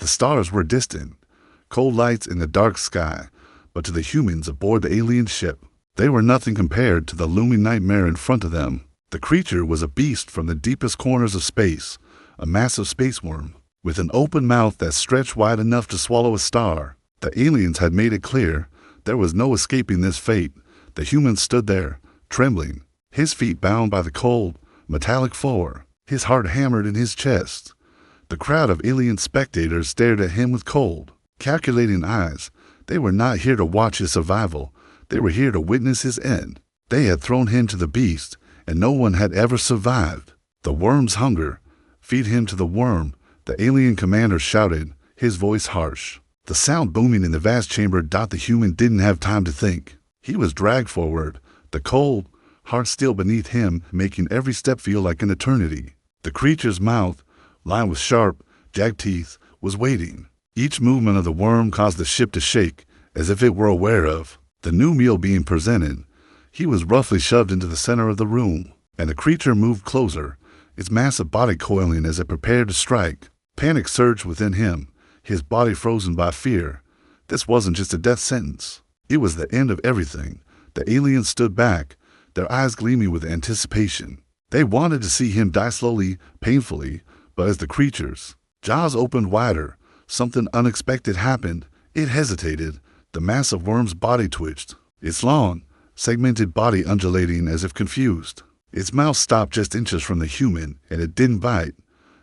The stars were distant, cold lights in the dark sky, but to the humans aboard the alien ship, they were nothing compared to the looming nightmare in front of them. The creature was a beast from the deepest corners of space, a massive space worm, with an open mouth that stretched wide enough to swallow a star. The aliens had made it clear there was no escaping this fate. The human stood there, trembling, his feet bound by the cold, metallic floor, his heart hammered in his chest. The crowd of alien spectators stared at him with cold, calculating eyes. They were not here to watch his survival. They were here to witness his end. They had thrown him to the beast, and no one had ever survived. The worm's hunger. Feed him to the worm, the alien commander shouted, his voice harsh. The sound booming in the vast chamber. The human didn't have time to think. He was dragged forward, the cold, heart steel beneath him, making every step feel like an eternity. The creature's mouth, lined with sharp, jagged teeth, was waiting. Each movement of the worm caused the ship to shake, as if it were aware of the new meal being presented. He was roughly shoved into the center of the room, and the creature moved closer, its massive body coiling as it prepared to strike. Panic surged within him, his body frozen by fear. This wasn't just a death sentence. It was the end of everything. The aliens stood back, their eyes gleaming with anticipation. They wanted to see him die slowly, painfully, but as the creature's jaws opened wider, something unexpected happened. It hesitated. The massive worm's body twitched, its long, segmented body undulating as if confused. Its mouth stopped just inches from the human, and it didn't bite.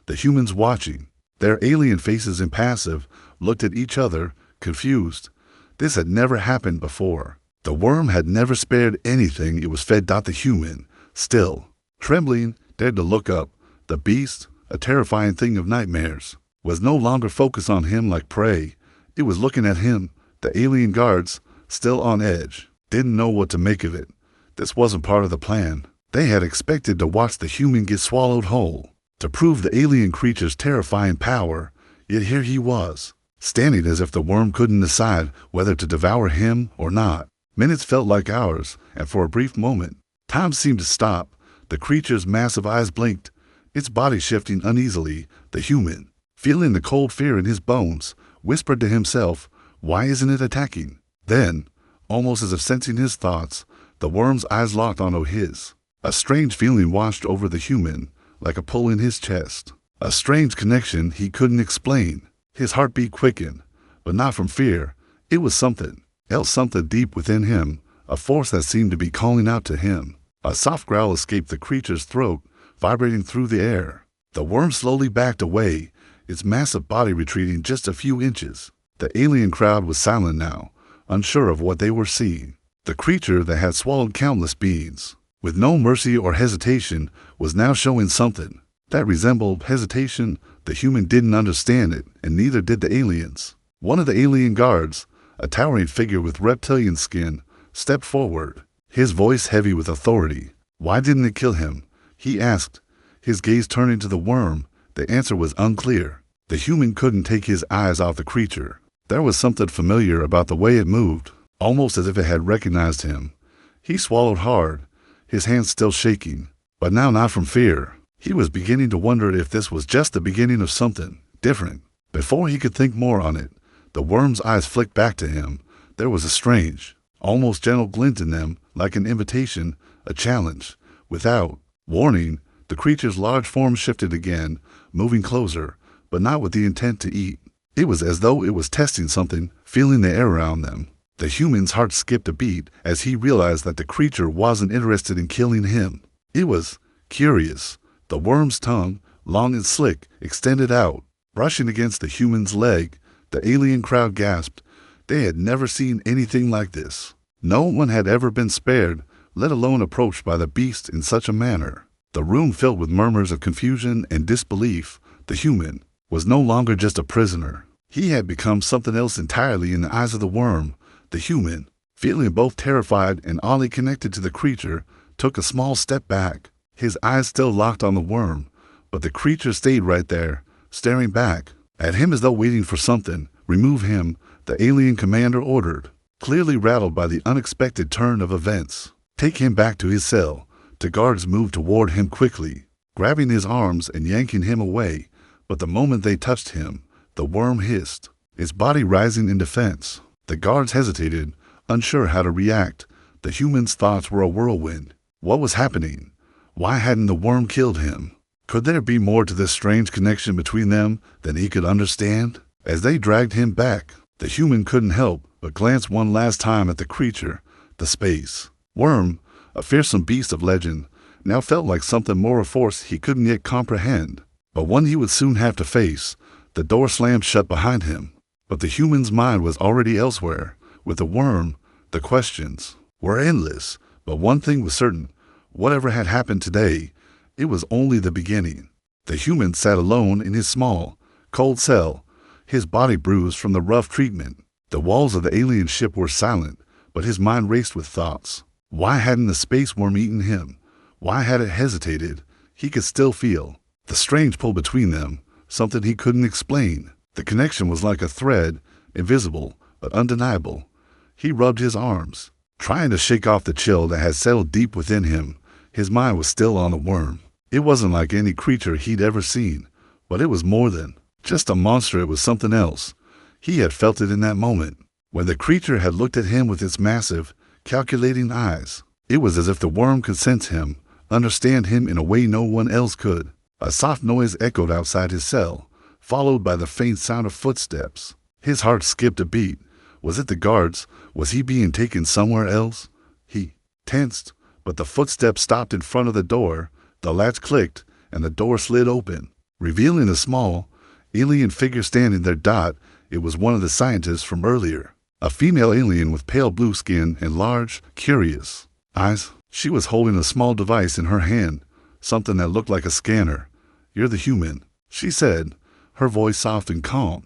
The humans watching, their alien faces impassive, looked at each other, confused. This had never happened before. The worm had never spared anything it was fed. The human, still, trembling, dared to look up. The beast, a terrifying thing of nightmares, was no longer focused on him like prey. It was looking at him. The alien guards, still on edge, didn't know what to make of it. This wasn't part of the plan. They had expected to watch the human get swallowed whole, to prove the alien creature's terrifying power, yet here he was, standing as if the worm couldn't decide whether to devour him or not. Minutes felt like hours, and for a brief moment, time seemed to stop. The creature's massive eyes blinked, its body shifting uneasily. The human, feeling the cold fear in his bones, whispered to himself, "Why isn't it attacking?" Then, almost as if sensing his thoughts, the worm's eyes locked onto his. A strange feeling washed over the human, like a pull in his chest. A strange connection he couldn't explain. His heartbeat quickened, but not from fear. It was something else, something deep within him, a force that seemed to be calling out to him. A soft growl escaped the creature's throat, vibrating through the air. The worm slowly backed away, its massive body retreating just a few inches. The alien crowd was silent now, unsure of what they were seeing. The creature that had swallowed countless beings, with no mercy or hesitation, was now showing something that resembled hesitation. The human didn't understand it, and neither did the aliens. One of the alien guards, a towering figure with reptilian skin, stepped forward, his voice heavy with authority. "Why didn't it kill him?" he asked, his gaze turning to the worm. The answer was unclear. The human couldn't take his eyes off the creature. There was something familiar about the way it moved, almost as if it had recognized him. He swallowed hard, his hands still shaking, but now not from fear. He was beginning to wonder if this was just the beginning of something different. Before he could think more on it, the worm's eyes flicked back to him. There was a strange, almost gentle glint in them, like an invitation, a challenge. Without warning, the creature's large form shifted again, moving closer, but not with the intent to eat. It was as though it was testing something, feeling the air around them. The human's heart skipped a beat as he realized that the creature wasn't interested in killing him. It was curious. The worm's tongue, long and slick, extended out, brushing against the human's leg. The alien crowd gasped. They had never seen anything like this. No one had ever been spared, let alone approached by the beast in such a manner. The room filled with murmurs of confusion and disbelief. The human was no longer just a prisoner. He had become something else entirely in the eyes of the worm. The human, feeling both terrified and oddly connected to the creature, took a small step back, his eyes still locked on the worm, but the creature stayed right there, staring back at him as though waiting for something. "Remove him," the alien commander ordered, clearly rattled by the unexpected turn of events. "Take him back to his cell." The guards moved toward him quickly, grabbing his arms and yanking him away, but the moment they touched him, The worm hissed, its body rising in defense. The guards hesitated, unsure how to react. The human's thoughts were a whirlwind. What was happening? Why hadn't the worm killed him? Could there be more to this strange connection between them than he could understand? As they dragged him back, the human couldn't help but glance one last time at the creature, the space worm, a fearsome beast of legend, now felt like something more of force he couldn't yet comprehend, but one he would soon have to face. The door slammed shut behind him, but the human's mind was already elsewhere. With the worm, the questions were endless, but one thing was certain: whatever had happened today, it was only the beginning. The human sat alone in his small, cold cell, his body bruised from the rough treatment. The walls of the alien ship were silent, but his mind raced with thoughts. Why hadn't the space worm eaten him? Why had it hesitated? He could still feel the strange pull between them, something he couldn't explain. The connection was like a thread, invisible but undeniable. He rubbed his arms, trying to shake off the chill that had settled deep within him. His mind was still on the worm. It wasn't like any creature he'd ever seen, but it was more than just a monster. It was something else. He had felt it in that moment, when the creature had looked at him with its massive, calculating eyes. It was as if the worm could sense him, understand him in a way no one else could. A soft noise echoed outside his cell, followed by the faint sound of footsteps. His heart skipped a beat. Was it the guards? Was he being taken somewhere else? He tensed, but the footsteps stopped in front of the door. The latch clicked, and the door slid open, revealing a small, alien figure standing there. It was one of the scientists from earlier, a female alien with pale blue skin and large, curious eyes. She was holding a small device in her hand, something that looked like a scanner. "You're the human," she said, her voice soft and calm.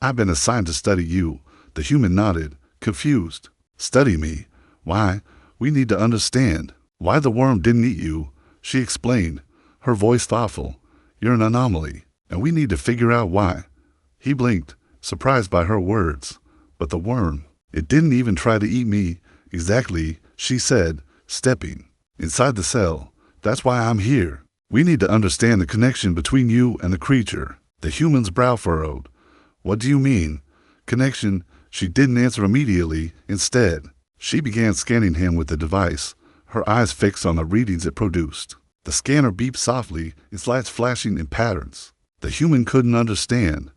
"I've been assigned to study you." The human nodded, confused. "Study me? Why? We need to understand why the worm didn't eat you," she explained, her voice thoughtful. "You're an anomaly, and we need to figure out why." He blinked, surprised by her words. "But the worm, it didn't even try to eat me." "Exactly," she said, stepping inside the cell. "That's why I'm here. We need to understand the connection between you and the creature." The human's brow furrowed. "What do you mean? Connection?" She didn't answer immediately. Instead, she began scanning him with the device, her eyes fixed on the readings it produced. The scanner beeped softly, its lights flashing in patterns. The human couldn't understand.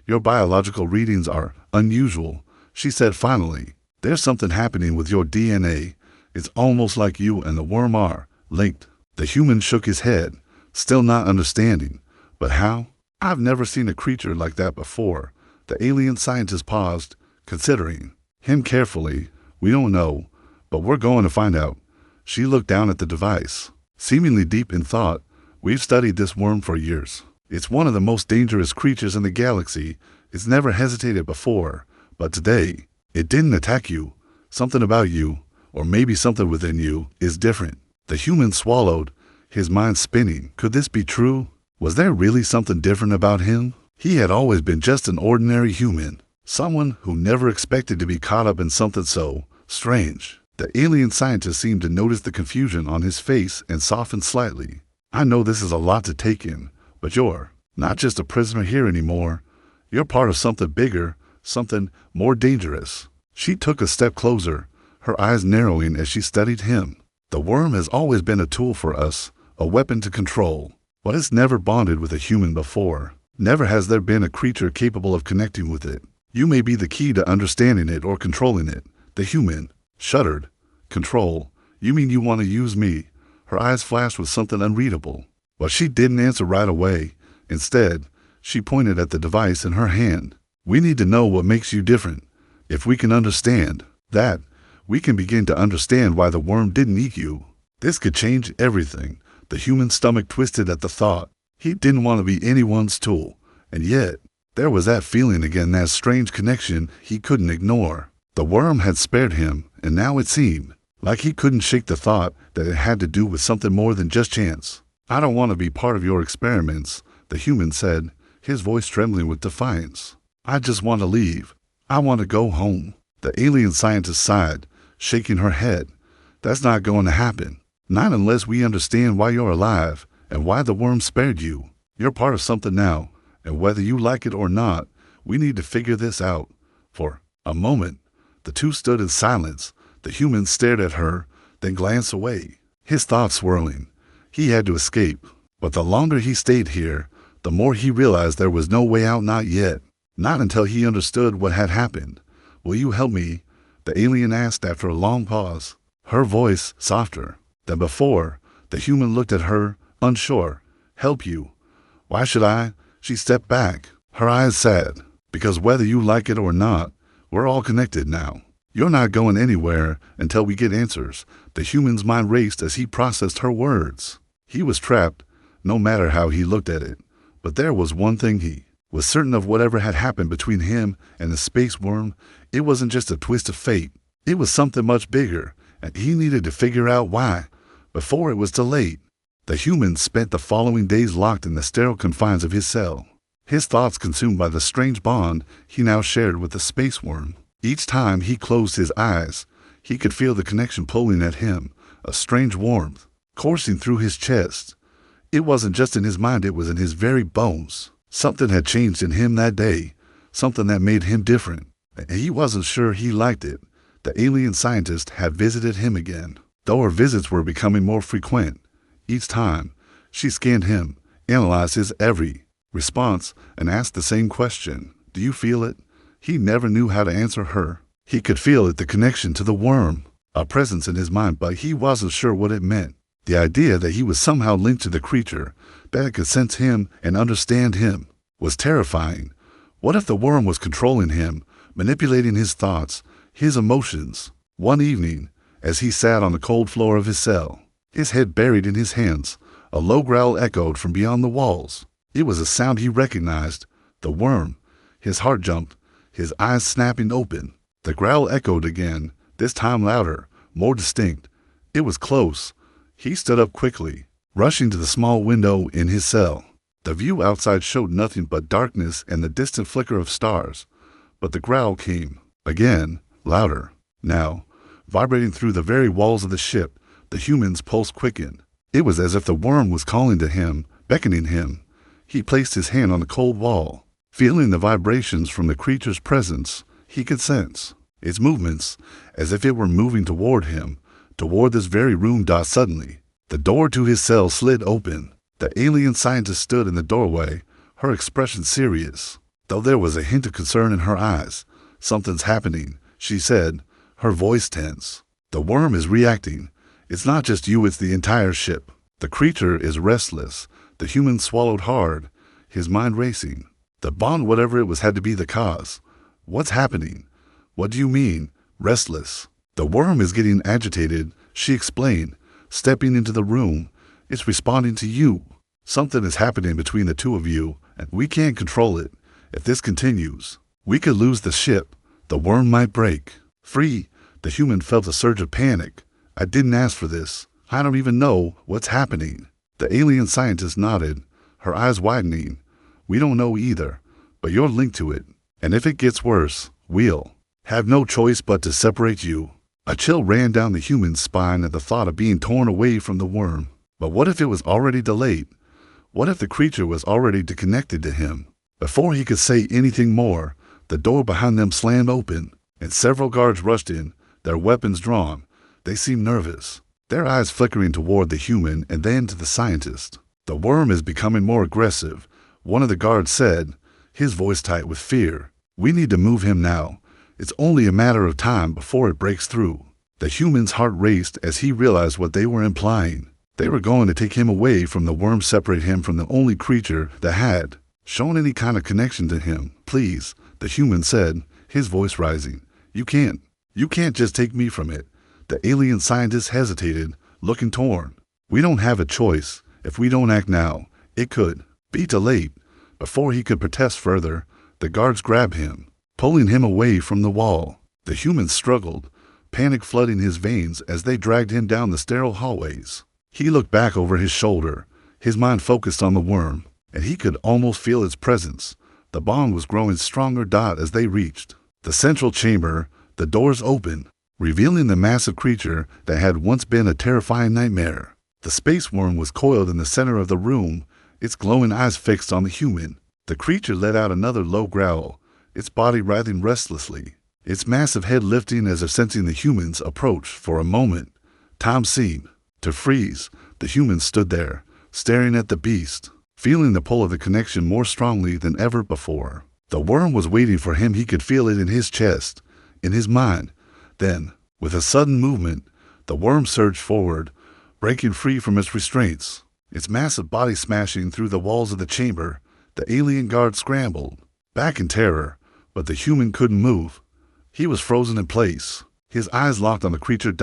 "Your biological readings are unusual," she said finally. "There's something happening with your DNA. It's almost like you and the worm are linked." The human shook his head, still not understanding. "But how? I've never seen a creature like that before." The alien scientist paused, considering him carefully. "We don't know, but we're going to find out." She looked down at the device, seemingly deep in thought. "We've studied this worm for years. It's one of the most dangerous creatures in the galaxy. It's never hesitated before, but today, it didn't attack you. Something about you, or maybe something within you, is different." The human swallowed, his mind spinning. Could this be true? Was there really something different about him? He had always been just an ordinary human, someone who never expected to be caught up in something so strange. The alien scientist seemed to notice the confusion on his face and softened slightly. "I know this is a lot to take in, but you're not just a prisoner here anymore. You're part of something bigger, something more dangerous." She took a step closer, her eyes narrowing as she studied him. "The worm has always been a tool for us, a weapon to control, but it's never bonded with a human before. Never has there been a creature capable of connecting with it. You may be the key to understanding it or controlling it." The human shuddered. "Control? You mean you want to use me?" Her eyes flashed with something unreadable, but she didn't answer right away. Instead, she pointed at the device in her hand. "We need to know what makes you different. If we can understand that, we can begin to understand why the worm didn't eat you. This could change everything." The human's stomach twisted at the thought. He didn't want to be anyone's tool, and yet, there was that feeling again, that strange connection he couldn't ignore. The worm had spared him, and now it seemed like he couldn't shake the thought that it had to do with something more than just chance. "I don't want to be part of your experiments," the human said, his voice trembling with defiance. "I just want to leave. I want to go home." The alien scientist sighed, shaking her head. "That's not going to happen. Not unless we understand why you're alive and why the worm spared you. You're part of something now, and whether you like it or not, We need to figure this out. For a moment, the two stood in silence. The human stared at her, then glanced away, his thoughts swirling. He had to escape, but the longer he stayed here, the more he realized there was no way out, not yet. Not until he understood what had happened. "Will you help me?" the alien asked after a long pause, her voice softer than before. The human looked at her, unsure. "Help you? Why should I?" She stepped back, her eyes sad. "Because whether you like it or not, we're all connected now. You're not going anywhere until we get answers." The human's mind raced as he processed her words. He was trapped, no matter how he looked at it. But there was one thing: he was certain of whatever had happened between him and the space worm. It wasn't just a twist of fate. It was something much bigger, and he needed to figure out why, before it was too late. The human spent the following days locked in the sterile confines of his cell, his thoughts consumed by the strange bond he now shared with the space worm. Each time he closed his eyes, he could feel the connection pulling at him, a strange warmth coursing through his chest. It wasn't just in his mind, it was in his very bones. Something had changed in him that day, something that made him different. And he wasn't sure he liked it. The alien scientist had visited him again, though her visits were becoming more frequent. Each time, she scanned him, analyzed his every response, and asked the same question: "Do you feel it?" He never knew how to answer her. He could feel it, the connection to the worm, a presence in his mind, but he wasn't sure what it meant. The idea that he was somehow linked to the creature, that it could sense him and understand him, was terrifying. What if the worm was controlling him, manipulating his thoughts, his emotions? One evening, as he sat on the cold floor of his cell, his head buried in his hands, a low growl echoed from beyond the walls. It was a sound he recognized. The worm. His heart jumped, his eyes snapping open. The growl echoed again, this time louder, more distinct. It was close. He stood up quickly, rushing to the small window in his cell. The view outside showed nothing but darkness and the distant flicker of stars. But the growl came, again, louder. Now, vibrating through the very walls of the ship, the human's pulse quickened. It was as if the worm was calling to him, beckoning him. He placed his hand on the cold wall. Feeling the vibrations from the creature's presence, he could sense its movements, as if it were moving toward him, toward this very room. Suddenly, the door to his cell slid open. The alien scientist stood in the doorway, her expression serious, though there was a hint of concern in her eyes. "Something's happening," she said, her voice tense. "The worm is reacting. It's not just you, it's the entire ship. The creature is restless." The human swallowed hard, his mind racing. The bond, whatever it was, had to be the cause. "What's happening?" "What do you mean, restless?" "The worm is getting agitated," she explained, stepping into the room. "It's responding to you. Something is happening between the two of you, and we can't control it. If this continues, we could lose the ship. The worm might break free." The human felt a surge of panic. "I didn't ask for this. I don't even know what's happening." The alien scientist nodded, her eyes widening. "We don't know either, but you're linked to it. And if it gets worse, we'll have no choice but to separate you." A chill ran down the human's spine at the thought of being torn away from the worm. But what if it was already delayed? What if the creature was already connected to him? Before he could say anything more, the door behind them slammed open, and several guards rushed in, their weapons drawn. They seemed nervous, their eyes flickering toward the human and then to the scientist. "The worm is becoming more aggressive," one of the guards said, his voice tight with fear. "We need to move him now. It's only a matter of time before it breaks through." The human's heart raced as he realized what they were implying. They were going to take him away from the worm, separate him from the only creature that had shown any kind of connection to him. "Please," the human said, his voice rising. You can't just take me from it." The alien scientist hesitated, looking torn. "We don't have a choice. If we don't act now, it could be too late." Before he could protest further, the guards grabbed him, pulling him away from the wall. The human struggled, panic flooding his veins as they dragged him down the sterile hallways. He looked back over his shoulder, his mind focused on the worm, and he could almost feel its presence. The bond was growing stronger. As they reached the central chamber, the doors opened, revealing the massive creature that had once been a terrifying nightmare. The space worm was coiled in the center of the room, its glowing eyes fixed on the human. The creature let out another low growl, its body writhing restlessly, its massive head lifting as if sensing the human's approach. For a moment, time seemed to freeze. The human stood there, staring at the beast, feeling the pull of the connection more strongly than ever before. The worm was waiting for him. He could feel it in his chest, in his mind. Then, with a sudden movement, the worm surged forward, breaking free from its restraints, its massive body smashing through the walls of the chamber. The alien guard scrambled back in terror, but the human couldn't move. He was frozen in place, his eyes locked on the creature.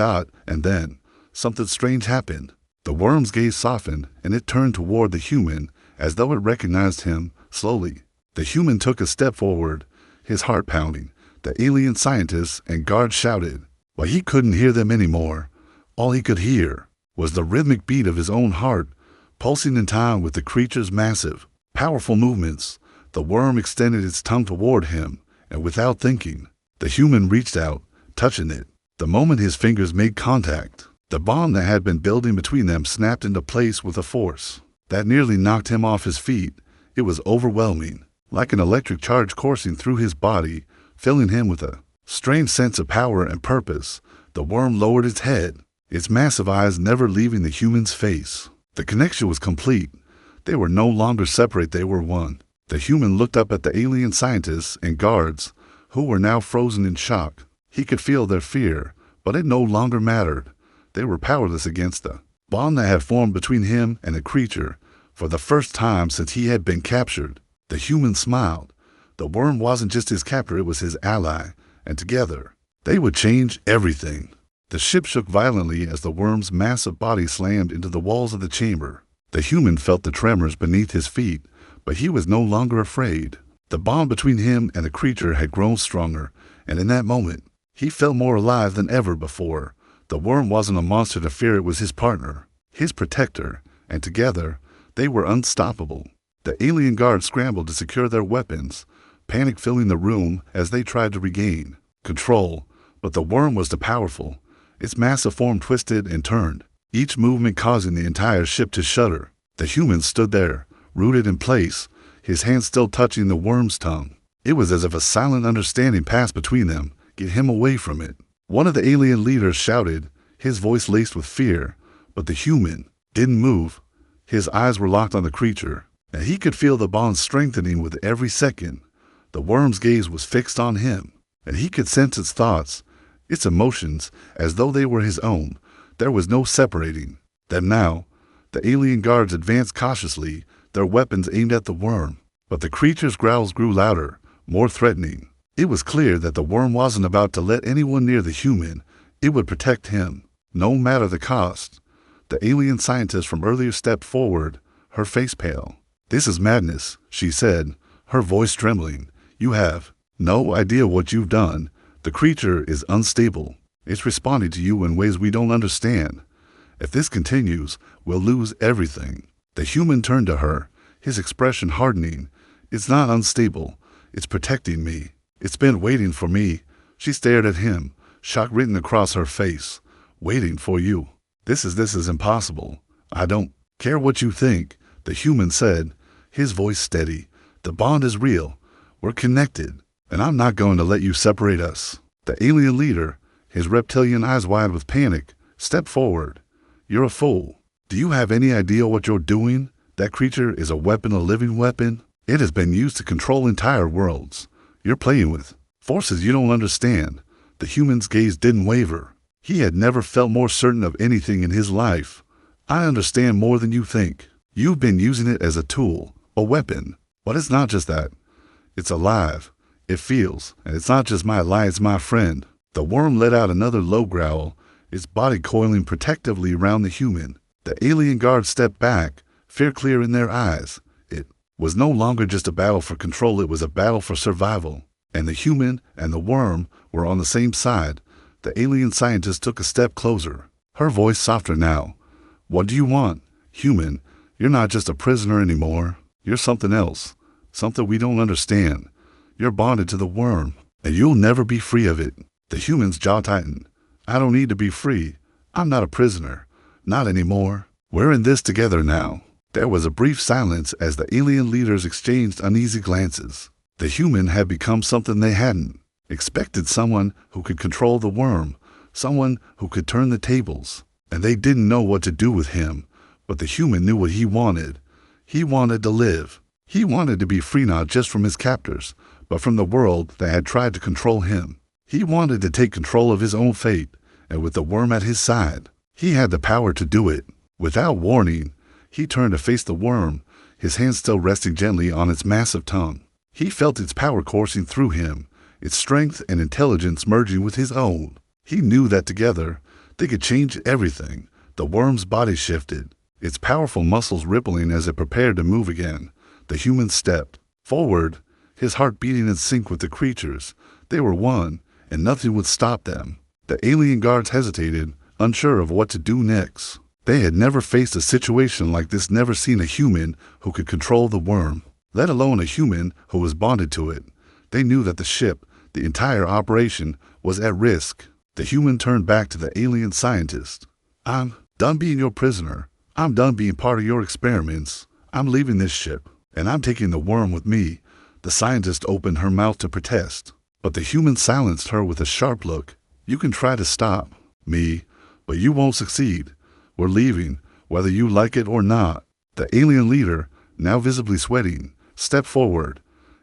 And then, something strange happened. The worm's gaze softened, and it turned toward the human, as though it recognized him. Slowly, the human took a step forward, his heart pounding. The alien scientists and guards shouted, but he couldn't hear them anymore. All he could hear was the rhythmic beat of his own heart, pulsing in time with the creature's massive, powerful movements. The worm extended its tongue toward him, and without thinking, the human reached out, touching it. The moment his fingers made contact, the bond that had been building between them snapped into place with a force that nearly knocked him off his feet. It was overwhelming, like an electric charge coursing through his body, filling him with a strange sense of power and purpose. The worm lowered its head, its massive eyes never leaving the human's face. The connection was complete. They were no longer separate, they were one. The human looked up at the alien scientists and guards, who were now frozen in shock. He could feel their fear, but it no longer mattered. They were powerless against the bond that had formed between him and the creature. For the first time since he had been captured, the human smiled. The worm wasn't just his captor, it was his ally, and together, they would change everything. The ship shook violently as the worm's massive body slammed into the walls of the chamber. The human felt the tremors beneath his feet, but he was no longer afraid. The bond between him and the creature had grown stronger, and in that moment, he felt more alive than ever before. The worm wasn't a monster to fear, it was his partner, his protector, and together, they were unstoppable. The alien guards scrambled to secure their weapons, panic filling the room as they tried to regain control, but the worm was too powerful. Its massive form twisted and turned, each movement causing the entire ship to shudder. The human stood there, rooted in place, his hand still touching the worm's tongue. It was as if a silent understanding passed between them. Get him away from it, one of the alien leaders shouted, his voice laced with fear. But the human didn't move. His eyes were locked on the creature, and he could feel the bond strengthening with every second. The worm's gaze was fixed on him, and he could sense its thoughts, its emotions, as though they were his own. There was no separating them now. The alien guards advanced cautiously, their weapons aimed at the worm. But the creature's growls grew louder, more threatening. It was clear that the worm wasn't about to let anyone near the human. It would protect him, no matter the cost. The alien scientist from earlier stepped forward, her face pale. "This is madness," she said, her voice trembling. "You have no idea what you've done. The creature is unstable. It's responding to you in ways we don't understand. If this continues, we'll lose everything." The human turned to her, his expression hardening. "It's not unstable. It's protecting me. It's been waiting for me." She stared at him, shock written across her face. "Waiting for you. This is impossible. I don't care what you think," the human said, his voice steady. "The bond is real. We're connected, and I'm not going to let you separate us." The alien leader, his reptilian eyes wide with panic, stepped forward. "You're a fool. Do you have any idea what you're doing? That creature is a weapon, a living weapon. It has been used to control entire worlds. You're playing with forces you don't understand." The human's gaze didn't waver. He had never felt more certain of anything in his life. "I understand more than you think. You've been using it as a tool, a weapon. But it's not just that. It's alive. It feels. And it's not just my ally, it's my friend." The worm let out another low growl, its body coiling protectively around the human. The alien guards stepped back, fear clear in their eyes. It was no longer just a battle for control, it was a battle for survival. And the human and the worm were on the same side. The alien scientist took a step closer, her voice softer now. "What do you want? Human, you're not just a prisoner anymore. You're something else, something we don't understand. You're bonded to the worm, and you'll never be free of it." The human's jaw tightened. "I don't need to be free. I'm not a prisoner. Not anymore. We're in this together now." There was a brief silence as the alien leaders exchanged uneasy glances. The human had become something they hadn't expected, someone who could control the worm, someone who could turn the tables, and they didn't know what to do with him, but the human knew what he wanted. He wanted to live. He wanted to be free, not just from his captors, but from the world that had tried to control him. He wanted to take control of his own fate, and with the worm at his side, he had the power to do it. Without warning, he turned to face the worm, his hand still resting gently on its massive tongue. He felt its power coursing through him, its strength and intelligence merging with his own. He knew that together, they could change everything. The worm's body shifted, its powerful muscles rippling as it prepared to move again. The human stepped forward, his heart beating in sync with the creatures. They were one, and nothing would stop them. The alien guards hesitated, unsure of what to do next. They had never faced a situation like this, never seen a human who could control the worm, let alone a human who was bonded to it. They knew that the ship, the entire operation, was at risk. The human turned back to the alien scientist. "I'm done being your prisoner. I'm done being part of your experiments. I'm leaving this ship, and I'm taking the worm with me." The scientist opened her mouth to protest, but the human silenced her with a sharp look. "You can try to stop me, but you won't succeed. We're leaving, whether you like it or not." The alien leader, now visibly sweating, stepped forward.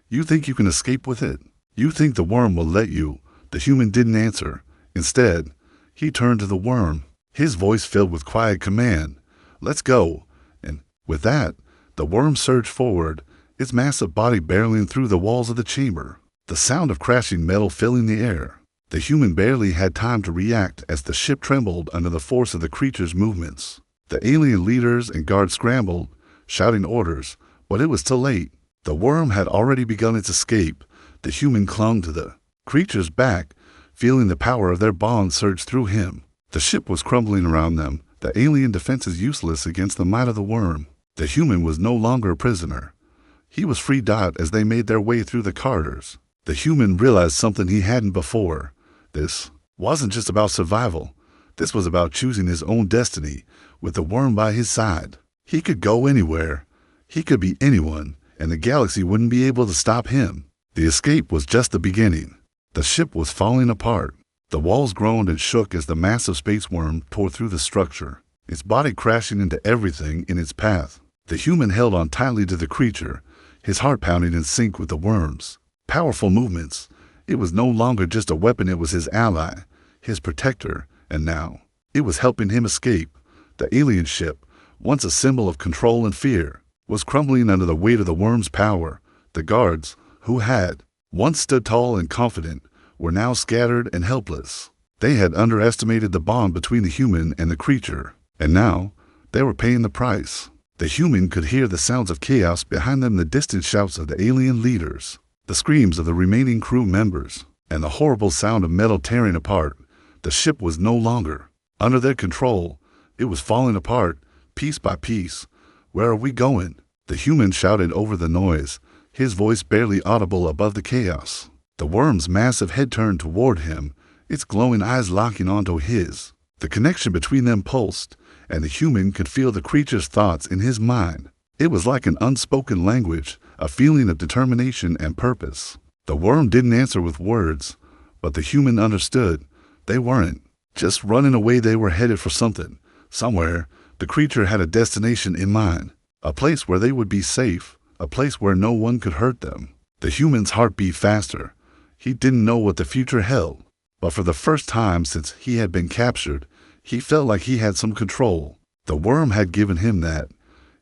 "You think you can escape with it? You think the worm will let you?" The human didn't answer. Instead, he turned to the worm, his voice filled with quiet command. "Let's go." And with that, the worm surged forward, its massive body barreling through the walls of the chamber, the sound of crashing metal filling the air. The human barely had time to react as the ship trembled under the force of the creature's movements. The alien leaders and guards scrambled, shouting orders, but it was too late. The worm had already begun its escape. The human clung to the creature's back, feeling the power of their bond surge through him. The ship was crumbling around them, the alien defenses useless against the might of the worm. The human was no longer a prisoner. He was freed out as they made their way through the corridors. The human realized something he hadn't before. This wasn't just about survival. This was about choosing his own destiny, with the worm by his side. He could go anywhere. He could be anyone, and the galaxy wouldn't be able to stop him. The escape was just the beginning. The ship was falling apart. The walls groaned and shook as the massive space worm tore through the structure, its body crashing into everything in its path. The human held on tightly to the creature, his heart pounding in sync with the worm's powerful movements. It was no longer just a weapon, it was his ally, his protector, and now it was helping him escape. The alien ship, once a symbol of control and fear, was crumbling under the weight of the worm's power. The guards, who had once stood tall and confident, were now scattered and helpless. They had underestimated the bond between the human and the creature, and now they were paying the price. The human could hear the sounds of chaos behind them, the distant shouts of the alien leaders, the screams of the remaining crew members, and the horrible sound of metal tearing apart. The ship was no longer under their control. It was falling apart, piece by piece. "Where are we going?" The human shouted over the noise, his voice barely audible above the chaos. The worm's massive head turned toward him, its glowing eyes locking onto his. The connection between them pulsed, and the human could feel the creature's thoughts in his mind. It was like an unspoken language, a feeling of determination and purpose. The worm didn't answer with words, but the human understood. They weren't just running away, they were headed for something. Somewhere, the creature had a destination in mind, a place where they would be safe, a place where no one could hurt them. The human's heart beat faster. He didn't know what the future held, but for the first time since he had been captured, he felt like he had some control. The worm had given him that.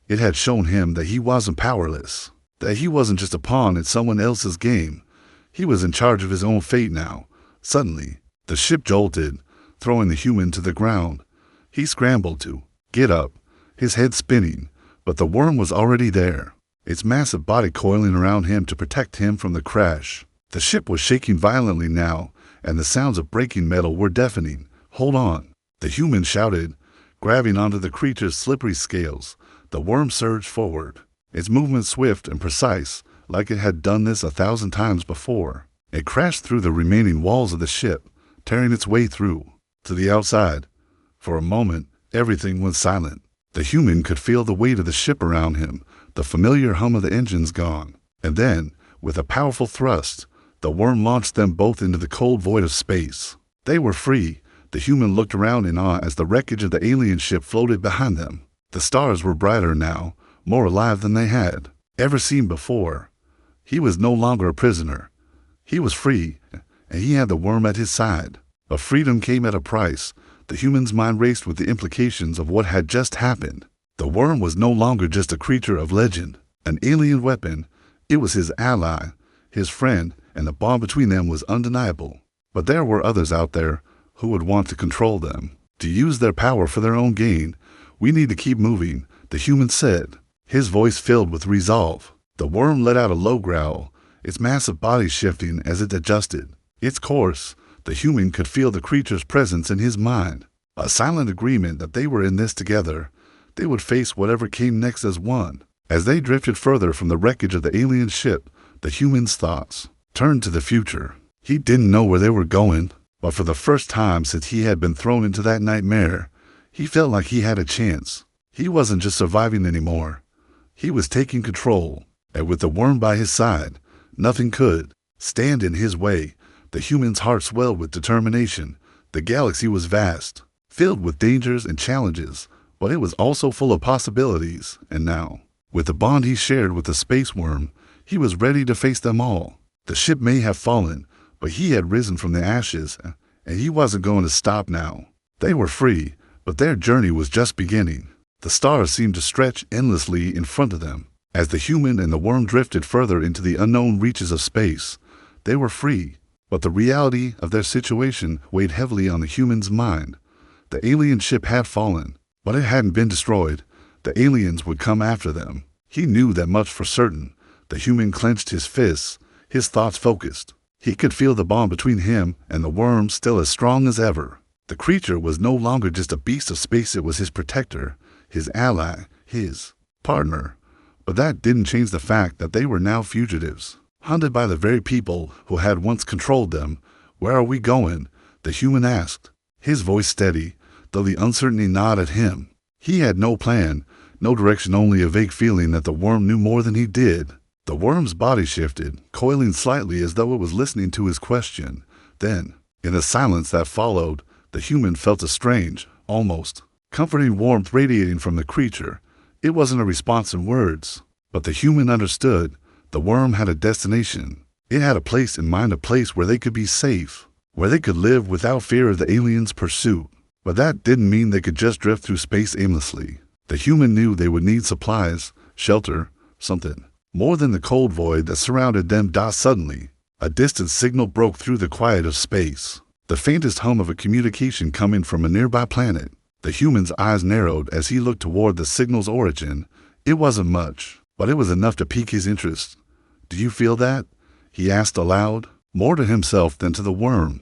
It had shown him that he wasn't powerless, that he wasn't just a pawn in someone else's game. He was in charge of his own fate now. Suddenly, the ship jolted, throwing the human to the ground. He scrambled to get up, his head spinning, but the worm was already there, its massive body coiling around him to protect him from the crash. The ship was shaking violently now, and the sounds of breaking metal were deafening. "Hold on," the human shouted, grabbing onto the creature's slippery scales. The worm surged forward, its movement swift and precise, like it had done this 1,000 times before. It crashed through the remaining walls of the ship, tearing its way through to the outside. For a moment, everything went silent. The human could feel the weight of the ship around him, the familiar hum of the engines gone. And then, With a powerful thrust, the worm launched them both into the cold void of space. They were free. The human looked around in awe as the wreckage of the alien ship floated behind them. The stars were brighter now, more alive than they had ever seen before. He was no longer a prisoner. He was free, and he had the worm at his side. But freedom came at a price. The human's mind raced with the implications of what had just happened. The worm was no longer just a creature of legend, an alien weapon. It was his ally, his friend, and the bond between them was undeniable. But there were others out there who would want to control them, to use their power for their own gain. We need to keep moving, the human said, his voice filled with resolve. The worm let out a low growl, its massive body shifting as it adjusted its course. The human could feel the creature's presence in his mind, a silent agreement that they were in this together. They would face whatever came next as one. As they drifted further from the wreckage of the alien ship, the human's thoughts turned to the future. He didn't know where they were going, but for the first time since he had been thrown into that nightmare, he felt like he had a chance. He wasn't just surviving anymore. He was taking control, and with the worm by his side, nothing could stand in his way. The human's heart swelled with determination. The galaxy was vast, filled with dangers and challenges, but it was also full of possibilities. And now, with the bond he shared with the space worm, he was ready to face them all. The ship may have fallen, but he had risen from the ashes, and he wasn't going to stop now. They were free, but their journey was just beginning. The stars seemed to stretch endlessly in front of them. As the human and the worm drifted further into the unknown reaches of space, they were free, but the reality of their situation weighed heavily on the human's mind. The alien ship had fallen, but it hadn't been destroyed. The aliens would come after them. He knew that much for certain. The human clenched his fists, his thoughts focused. He could feel the bond between him and the worm still as strong as ever. The creature was no longer just a beast of space. It was his protector, his ally, his partner. But that didn't change the fact that they were now fugitives, hunted by the very people who had once controlled them. "Where are we going?" the human asked, his voice steady, though the uncertainty gnawed at him. He had no plan, no direction, only a vague feeling that the worm knew more than he did. The worm's body shifted, coiling slightly as though it was listening to his question. Then, in the silence that followed, the human felt a strange, almost comforting warmth radiating from the creature. It wasn't a response in words, but the human understood. The worm had a destination. It had a place in mind, a place where they could be safe, where they could live without fear of the aliens' pursuit. But that didn't mean they could just drift through space aimlessly. The human knew they would need supplies, shelter, something more than the cold void that surrounded them. Suddenly, a distant signal broke through the quiet of space, the faintest hum of a communication coming from a nearby planet. The human's eyes narrowed as he looked toward the signal's origin. It wasn't much, but it was enough to pique his interest. "Do you feel that?" he asked aloud, more to himself than to the worm.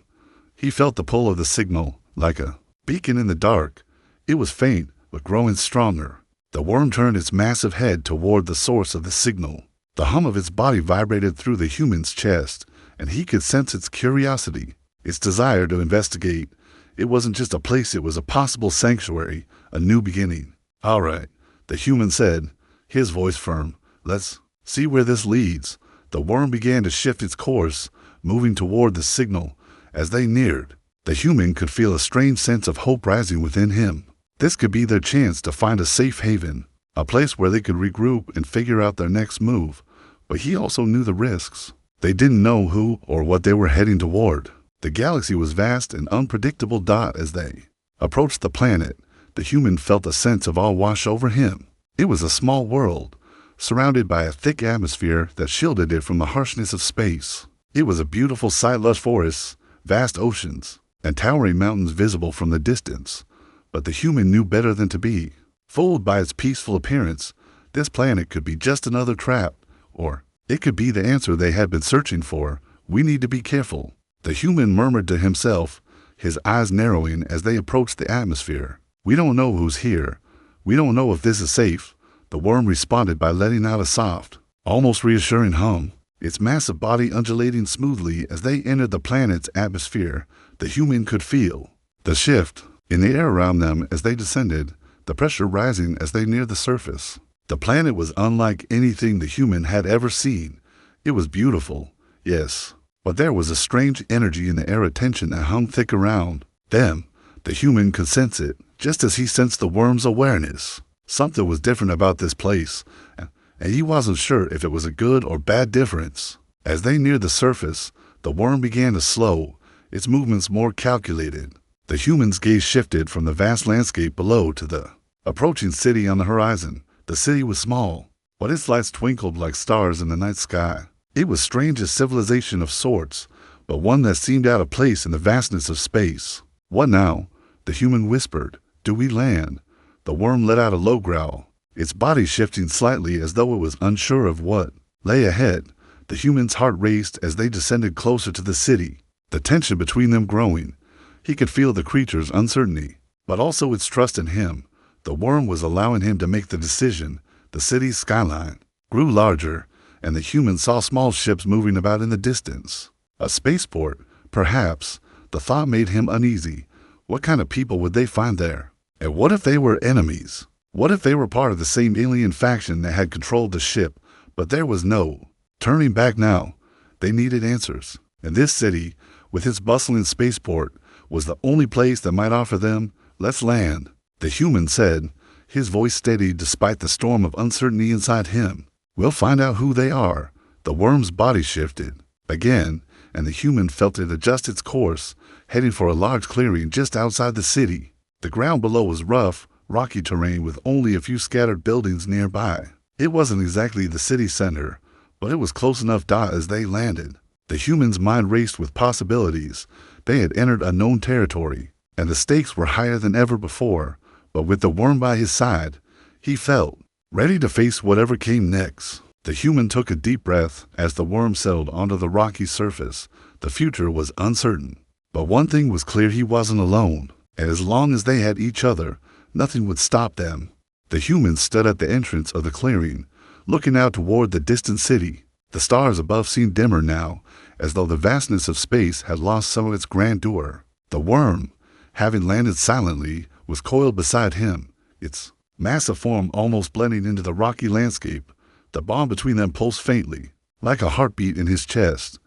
He felt the pull of the signal, like a beacon in the dark. It was faint, but growing stronger. The worm turned its massive head toward the source of the signal. The hum of its body vibrated through the human's chest, and he could sense its curiosity, its desire to investigate. It wasn't just a place, it was a possible sanctuary, a new beginning. "All right," the human said, his voice firm. "Let's see where this leads." The worm began to shift its course, moving toward the signal. As they neared, the human could feel a strange sense of hope rising within him. This could be their chance to find a safe haven, a place where they could regroup and figure out their next move. But he also knew the risks. They didn't know who or what they were heading toward. The galaxy was vast and unpredictable. As they approached the planet, the human felt a sense of awe wash over him. It was a small world, surrounded by a thick atmosphere that shielded it from the harshness of space. It was a beautiful sight: lush forests, vast oceans, and towering mountains visible from the distance. But the human knew better than to be fooled by its peaceful appearance. This planet could be just another trap, or it could be the answer they had been searching for. "We need to be careful," the human murmured to himself, his eyes narrowing as they approached the atmosphere. "We don't know who's here. We don't know if this is safe." The worm responded by letting out a soft, almost reassuring hum, its massive body undulating smoothly as they entered the planet's atmosphere. The human could feel the shift in the air around them as they descended, the pressure rising as they neared the surface. The planet was unlike anything the human had ever seen. It was beautiful, yes, but there was a strange energy in the air, a tension that hung thick around them. The human could sense it, just as he sensed the worm's awareness. Something was different about this place, and he wasn't sure if it was a good or bad difference. As they neared the surface, the worm began to slow, its movements more calculated. The human's gaze shifted from the vast landscape below to the approaching city on the horizon. The city was small, but its lights twinkled like stars in the night sky. It was strange, a civilization of sorts, but one that seemed out of place in the vastness of space. "What now?" the human whispered. "Do we land?" The worm let out a low growl, its body shifting slightly as though it was unsure of what lay ahead. The human's heart raced as they descended closer to the city, the tension between them growing. He could feel the creature's uncertainty, but also its trust in him. The worm was allowing him to make the decision. The city's skyline grew larger, and the human saw small ships moving about in the distance. A spaceport, perhaps. The thought made him uneasy. What kind of people would they find there? And what if they were enemies? What if they were part of the same alien faction that had controlled the ship? But there was no turning back now. They needed answers. And this city, with its bustling spaceport, was the only place that might offer them. "Let's land," the human said, his voice steady despite the storm of uncertainty inside him. "We'll find out who they are." The worm's body shifted again, and the human felt it adjust its course, heading for a large clearing just outside the city. The ground below was rough, rocky terrain with only a few scattered buildings nearby. It wasn't exactly the city center, but it was close enough. As they landed, the human's mind raced with possibilities. They had entered unknown territory, and the stakes were higher than ever before. But with the worm by his side, he felt ready to face whatever came next. The human took a deep breath as the worm settled onto the rocky surface. The future was uncertain, but one thing was clear: he wasn't alone. And as long as they had each other, nothing would stop them. The human stood at the entrance of the clearing, looking out toward the distant city. The stars above seemed dimmer now, as though the vastness of space had lost some of its grandeur. The worm, having landed silently, was coiled beside him, its massive form almost blending into the rocky landscape. The bond between them pulsed faintly, like a heartbeat in his chest,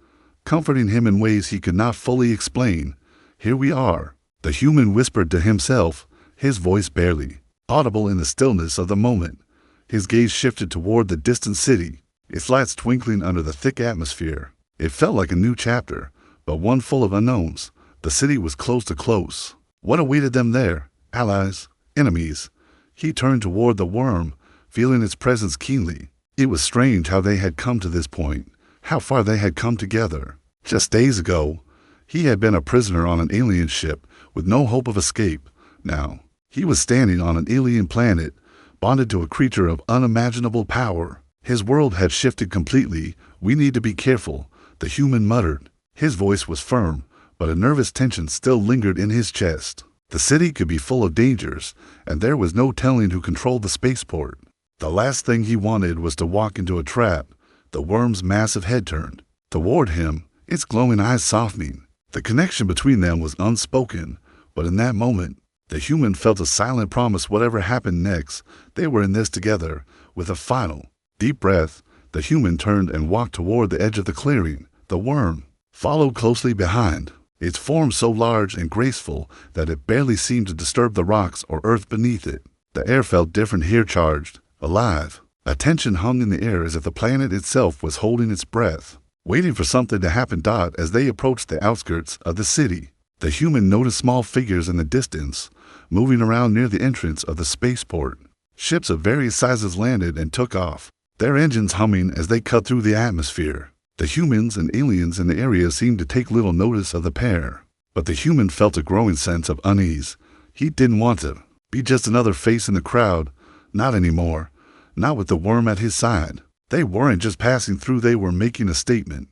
comforting him in ways he could not fully explain. "Here we are," the human whispered to himself, his voice barely audible in the stillness of the moment. His gaze shifted toward the distant city, its lights twinkling under the thick atmosphere. It felt like a new chapter, but one full of unknowns. The city was close to close. What awaited them there? Allies? Enemies? He turned toward the worm, feeling its presence keenly. It was strange how they had come to this point, how far they had come together. Just days ago, he had been a prisoner on an alien ship with no hope of escape. Now, he was standing on an alien planet, bonded to a creature of unimaginable power. His world had shifted completely. "We need to be careful," the human muttered. His voice was firm, but a nervous tension still lingered in his chest. The city could be full of dangers, and there was no telling who controlled the spaceport. The last thing he wanted was to walk into a trap. The worm's massive head turned toward him, its glowing eyes softening. The connection between them was unspoken, but in that moment, the human felt a silent promise: whatever happened next, they were in this together. With a final, deep breath, the human turned and walked toward the edge of the clearing. The worm followed closely behind, its form so large and graceful that it barely seemed to disturb the rocks or earth beneath it. The air felt different here, charged, alive. A tension hung in the air as if the planet itself was holding its breath, waiting for something to happen. As they approached the outskirts of the city, the human noticed small figures in the distance, moving around near the entrance of the spaceport. Ships of various sizes landed and took off, their engines humming as they cut through the atmosphere. The humans and aliens in the area seemed to take little notice of the pair, but the human felt a growing sense of unease. He didn't want to be just another face in the crowd. Not anymore. Not with the worm at his side. They weren't just passing through, they were making a statement.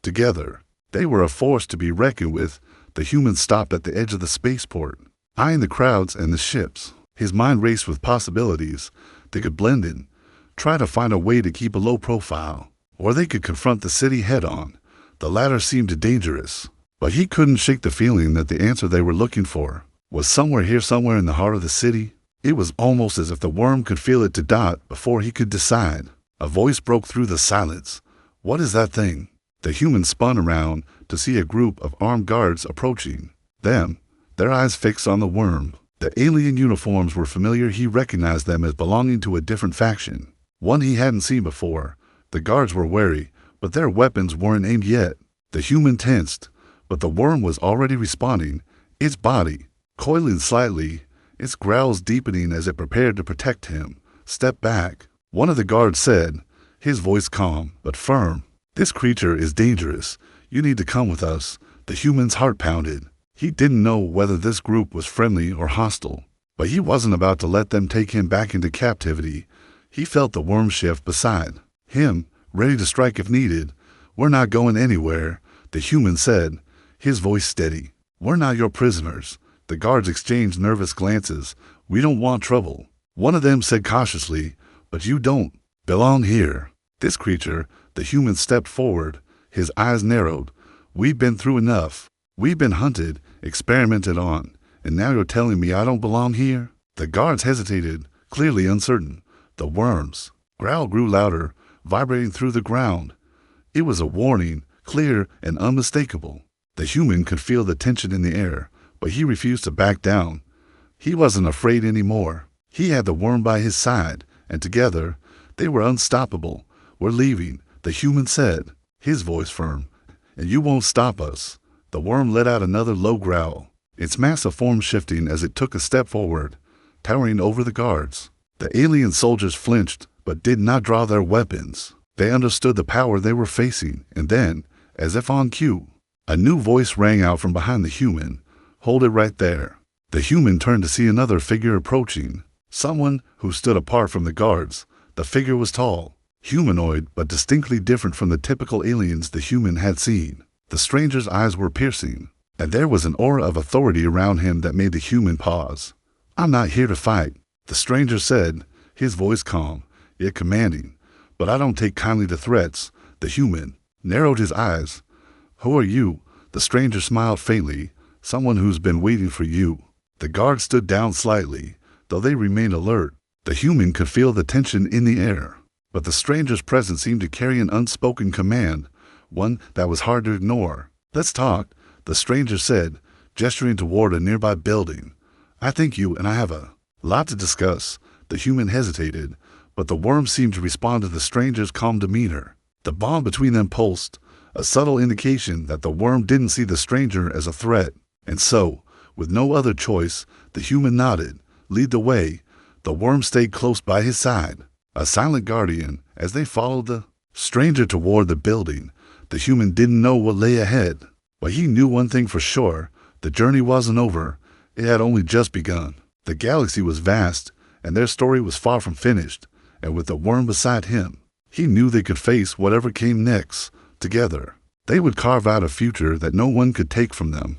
Together, they were a force to be reckoned with. The human stopped at the edge of the spaceport, eyeing the crowds and the ships. His mind raced with possibilities. They could blend in, try to find a way to keep a low profile, or they could confront the city head-on. The latter seemed dangerous, but he couldn't shake the feeling that the answer they were looking for was somewhere here, somewhere in the heart of the city. It was almost as if the worm could feel it. Before he could decide, a voice broke through the silence. What is that thing? The human spun around to see a group of armed guards approaching them, their eyes fixed on the worm. The alien uniforms were familiar. He recognized them as belonging to a different faction, one he hadn't seen before. The guards were wary, but their weapons weren't aimed yet. The human tensed, but the worm was already responding, its body coiling slightly, its growls deepening as it prepared to protect him. "Step back," one of the guards said, his voice calm but firm. "This creature is dangerous. You need to come with us." The human's heart pounded. He didn't know whether this group was friendly or hostile, but he wasn't about to let them take him back into captivity. He felt the worm shift beside him, ready to strike if needed. "We're not going anywhere," the human said, his voice steady. "We're not your prisoners." The guards exchanged nervous glances. "We don't want trouble," one of them said cautiously, "but you don't belong here." This creature, the human stepped forward, his eyes narrowed. "We've been through enough. We've been hunted, experimented on, and now you're telling me I don't belong here?" The guards hesitated, clearly uncertain. The worm's growl grew louder, vibrating through the ground. It was a warning, clear and unmistakable. The human could feel the tension in the air, but he refused to back down. He wasn't afraid anymore. He had the worm by his side, and together they were unstoppable. "We're leaving," the human said, his voice firm, "and you won't stop us." The worm let out another low growl, its massive form shifting as it took a step forward, towering over the guards. The alien soldiers flinched, but did not draw their weapons. They understood the power they were facing, and then, as if on cue, a new voice rang out from behind the human. "Hold it right there." The human turned to see another figure approaching, someone who stood apart from the guards. The figure was tall, humanoid, but distinctly different from the typical aliens the human had seen. The stranger's eyes were piercing, and there was an aura of authority around him that made the human pause. "I'm not here to fight," the stranger said, his voice calm, yet commanding. "But I don't take kindly to threats." The human narrowed his eyes. "Who are you?" The stranger smiled faintly. "Someone who's been waiting for you." The guard stood down slightly, though they remained alert. The human could feel the tension in the air, but the stranger's presence seemed to carry an unspoken command, one that was hard to ignore. "Let's talk," the stranger said, gesturing toward a nearby building. "I think you and I have a lot to discuss." The human hesitated, but the worm seemed to respond to the stranger's calm demeanor. The bond between them pulsed, a subtle indication that the worm didn't see the stranger as a threat. And so, with no other choice, the human nodded. "Lead the way." The worm stayed close by his side, a silent guardian, as they followed the stranger toward the building. The human didn't know what lay ahead, but he knew one thing for sure: the journey wasn't over. It had only just begun. The galaxy was vast, and their story was far from finished, and with the worm beside him, he knew they could face whatever came next. Together, they would carve out a future that no one could take from them.